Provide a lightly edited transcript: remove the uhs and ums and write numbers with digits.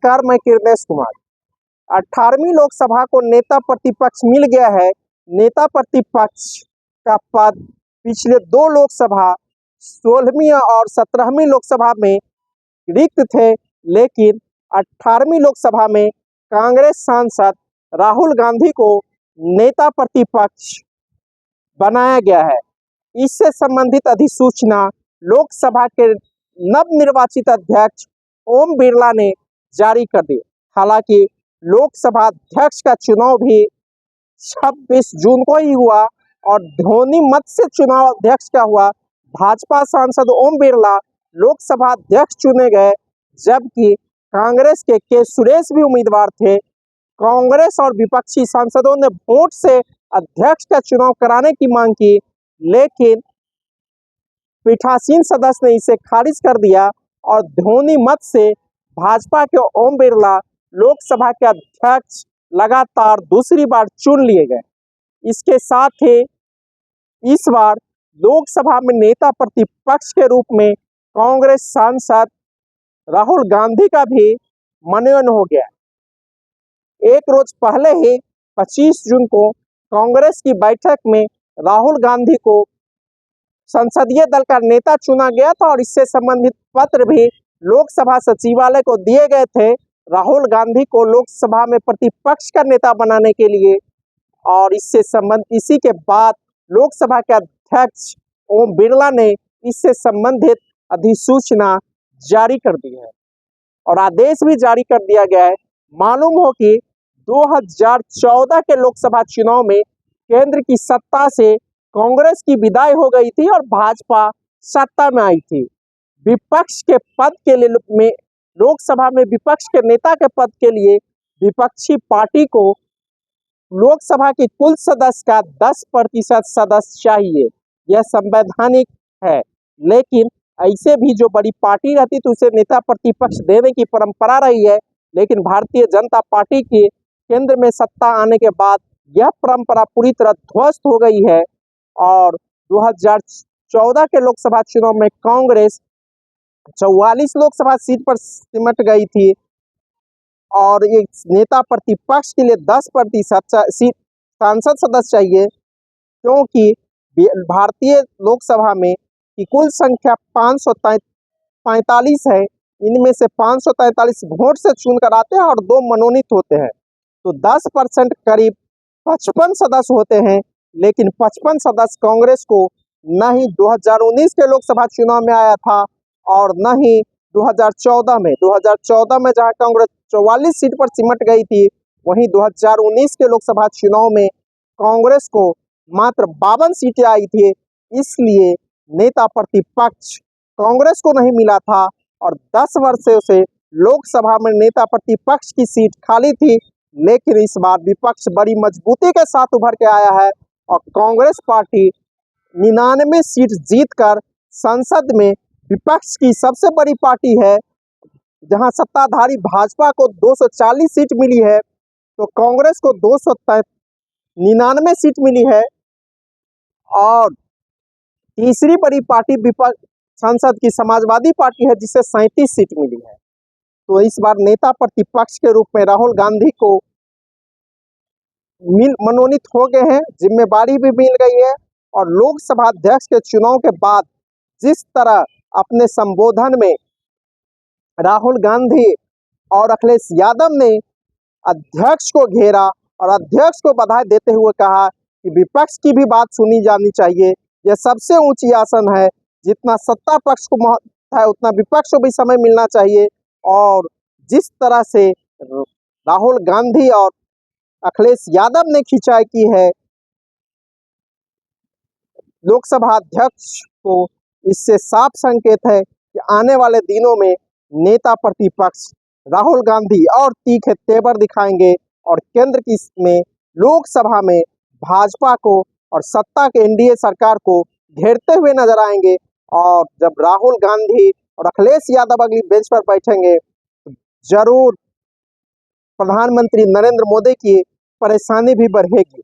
नमस्कार, मैं किरदेश कुमार। 18वीं लोकसभा को नेता प्रतिपक्ष मिल गया है। नेता प्रतिपक्ष का पद पिछले दो लोकसभा 16वीं और 17वीं लोकसभा में रिक्त थे, लेकिन 18वीं लोकसभा में कांग्रेस सांसद राहुल गांधी को नेता प्रतिपक्ष बनाया गया है। इससे संबंधित अधिसूचना लोकसभा के नवनिर्वाचित अध्यक्ष ओम बिरला ने जारी कर दी। हालांकि लोकसभा अध्यक्ष का चुनाव भी 26 जून को ही हुआ और ध्वनि मत से चुनाव अध्यक्ष का हुआ। भाजपा सांसद ओम बिरला लोकसभा अध्यक्ष चुने गए, जबकि कांग्रेस के सुरेश भी उम्मीदवार थे। कांग्रेस और विपक्षी सांसदों ने वोट से अध्यक्ष का चुनाव कराने की मांग की, लेकिन पीठासीन सदस्य ने इसे खारिज कर दिया और ध्वनि मत से भाजपा के ओम बिरला लोकसभा के अध्यक्ष लगातार दूसरी बार चुन लिए गए। इसके साथ ही इस बार लोकसभा में नेता प्रतिपक्ष के रूप में कांग्रेस सांसद राहुल गांधी का भी मनोनयन हो गया। एक रोज पहले ही 25 जून को कांग्रेस की बैठक में राहुल गांधी को संसदीय दल का नेता चुना गया था और इससे संबंधित पत्र भी लोकसभा सचिवालय को दिए गए थे राहुल गांधी को लोकसभा में प्रतिपक्ष का नेता बनाने के लिए। और इसी के बाद लोकसभा के अध्यक्ष ओम बिरला ने इससे संबंधित अधिसूचना जारी कर दी है और आदेश भी जारी कर दिया गया है। मालूम हो कि 2014 के लोकसभा चुनाव में केंद्र की सत्ता से कांग्रेस की विदाई हो गई थी और भाजपा सत्ता में आई थी। विपक्ष के पद के लिए लोकसभा में विपक्ष के नेता के पद के लिए विपक्षी पार्टी को लोकसभा की कुल सदस्य का 10% सदस्य चाहिए। यह संवैधानिक है, लेकिन ऐसे भी जो बड़ी पार्टी रहती तो उसे नेता प्रतिपक्ष देने की परंपरा रही है, लेकिन भारतीय जनता पार्टी के केंद्र में सत्ता आने के बाद यह परंपरा पूरी तरह ध्वस्त हो गई है और 2014 के लोकसभा चुनाव में कांग्रेस 44 लोकसभा सीट पर सिमट गई थी और एक नेता प्रतिपक्ष के लिए 10% सांसद सदस्य चाहिए, क्योंकि भारतीय लोकसभा में की कुल संख्या 545 है। इनमें से 543 वोट से चुनकर आते हैं और 2 मनोनीत होते हैं, तो 10% करीब 55 सदस्य होते हैं। लेकिन 55 सदस्य कांग्रेस को न ही 2019 के लोकसभा चुनाव में आया था और न ही 2014 में जहां कांग्रेस 44 सीट पर सिमट गई थी, वहीं 2019 के लोकसभा चुनाव में कांग्रेस को मात्र 52 सीटें आई थी। इसलिए नेता प्रतिपक्ष कांग्रेस को नहीं मिला था और 10 वर्षों से लोकसभा में नेता प्रतिपक्ष की सीट खाली थी। लेकिन इस बार विपक्ष बड़ी मजबूती के साथ उभर के आया है और कांग्रेस पार्टी 99 सीट जीतकर संसद में विपक्ष की सबसे बड़ी पार्टी है। जहां सत्ताधारी भाजपा को 240 सीट मिली है, तो कांग्रेस को 299 सीट मिली है और तीसरी बड़ी पार्टी विपक्ष संसद की समाजवादी पार्टी है, जिसे 37 सीट मिली है। तो इस बार नेता प्रतिपक्ष के रूप में राहुल गांधी को मनोनीत हो गए हैं, जिम्मेदारी भी मिल गई है और लोकसभा अध्यक्ष के चुनाव के बाद जिस तरह अपने संबोधन में राहुल गांधी और अखिलेश यादव ने अध्यक्ष को घेरा और अध्यक्ष को बधाई देते हुए कहा कि विपक्ष की भी बात सुनी जानी चाहिए। यह सबसे ऊंची आसन है, जितना सत्ता पक्ष को महत्व है उतना विपक्ष को भी समय मिलना चाहिए। और जिस तरह से राहुल गांधी और अखिलेश यादव ने खिंचाई की है लोकसभा अध्यक्ष को, इससे साफ संकेत है कि आने वाले दिनों में नेता प्रतिपक्ष राहुल गांधी और तीखे तेवर दिखाएंगे और केंद्र की में लोकसभा में भाजपा को और सत्ता के एनडीए सरकार को घेरते हुए नजर आएंगे। और जब राहुल गांधी और अखिलेश यादव अगली बेंच पर बैठेंगे, तो जरूर प्रधानमंत्री नरेंद्र मोदी की परेशानी भी बढ़ेगी।